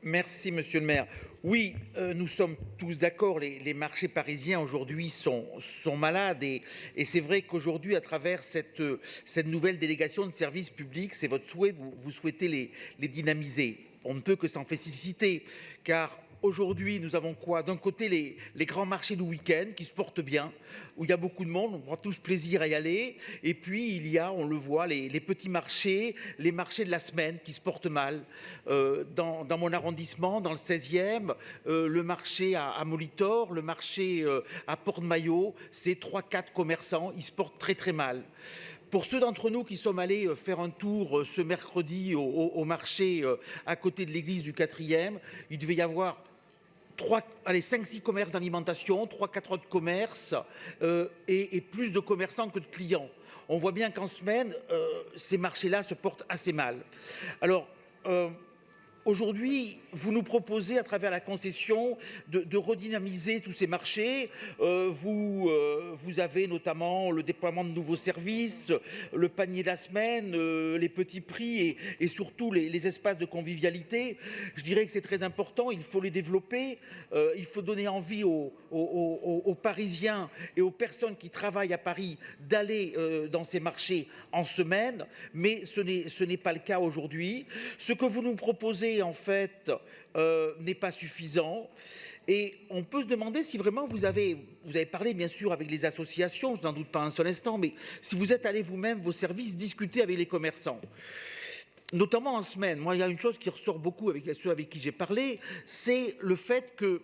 Merci, monsieur le maire. Oui, nous sommes tous d'accord, les marchés parisiens aujourd'hui sont malades et c'est vrai qu'aujourd'hui, à travers cette nouvelle délégation de services publics, c'est votre souhait, vous souhaitez les dynamiser. On ne peut que s'en féliciter, car aujourd'hui, nous avons quoi? D'un côté, les grands marchés du week-end qui se portent bien, où il y a beaucoup de monde, on prend tous plaisir à y aller. Et puis, il y a, on le voit, les petits marchés, les marchés de la semaine qui se portent mal. Dans mon arrondissement, dans le 16e, le marché à Molitor, le marché à Port-de-Maillot, c'est 3-4 commerçants, ils se portent très très mal. Pour ceux d'entre nous qui sommes allés faire un tour ce mercredi au marché à côté de l'église du 4e, il devait y avoir 5-6 commerces d'alimentation, 3-4 autres commerces et plus de commerçants que de clients. On voit bien qu'en semaine, ces marchés-là se portent assez mal. Alors, aujourd'hui, vous nous proposez, à travers la concession, de redynamiser tous ces marchés. Vous avez notamment le déploiement de nouveaux services, le panier de la semaine, les petits prix et surtout les espaces de convivialité. Je dirais que c'est très important, il faut les développer, il faut donner envie aux Parisiens et aux personnes qui travaillent à Paris d'aller dans ces marchés en semaine, mais ce n'est pas le cas aujourd'hui. Ce que vous nous proposez, en fait, n'est pas suffisant. Et on peut se demander si vraiment vous avez parlé bien sûr avec les associations, je n'en doute pas un seul instant, mais si vous êtes allé vous-même, vos services, discuter avec les commerçants. Notamment en semaine, moi il y a une chose qui ressort beaucoup avec ceux avec qui j'ai parlé, c'est le fait que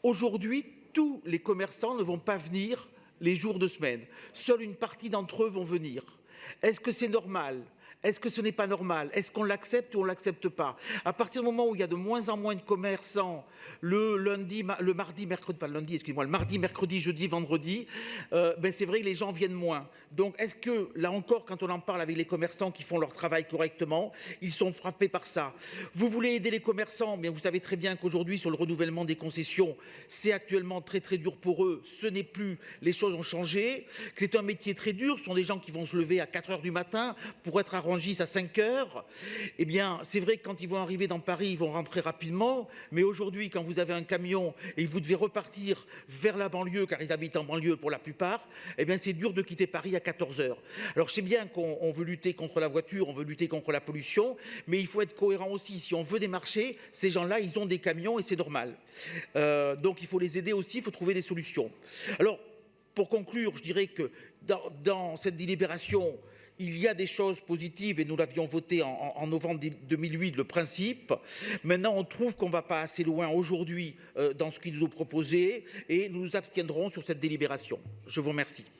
aujourd'hui tous les commerçants ne vont pas venir les jours de semaine. Seule une partie d'entre eux vont venir. Est-ce que c'est normal ? Est-ce que ce n'est pas normal? Est-ce qu'on l'accepte ou on ne l'accepte pas? À partir du moment où il y a de moins en moins de commerçants le mardi, mercredi, pas le lundi, excusez-moi, le mardi, mercredi, jeudi, vendredi, c'est vrai que les gens viennent moins. Donc est-ce que, là encore, quand on en parle avec les commerçants qui font leur travail correctement, ils sont frappés par ça? Vous voulez aider les commerçants, mais vous savez très bien qu'aujourd'hui, sur le renouvellement des concessions, c'est actuellement très très dur pour eux. Ce n'est plus, les choses ont changé, que c'est un métier très dur, ce sont des gens qui vont se lever à 4 h du matin pour être à à 5 h, eh bien, c'est vrai que quand ils vont arriver dans Paris, ils vont rentrer rapidement. Mais aujourd'hui, quand vous avez un camion et vous devez repartir vers la banlieue, car ils habitent en banlieue pour la plupart, eh bien, c'est dur de quitter Paris à 14 h. Alors, je sais bien qu'on veut lutter contre la voiture, on veut lutter contre la pollution, mais il faut être cohérent aussi. Si on veut des marchés, ces gens-là, ils ont des camions et c'est normal. Donc, il faut les aider aussi, il faut trouver des solutions. Alors, pour conclure, je dirais que dans cette délibération, il y a des choses positives et nous l'avions voté en novembre 2008, le principe. Maintenant, on trouve qu'on ne va pas assez loin aujourd'hui dans ce qu'ils nous ont proposé et nous nous abstiendrons sur cette délibération. Je vous remercie.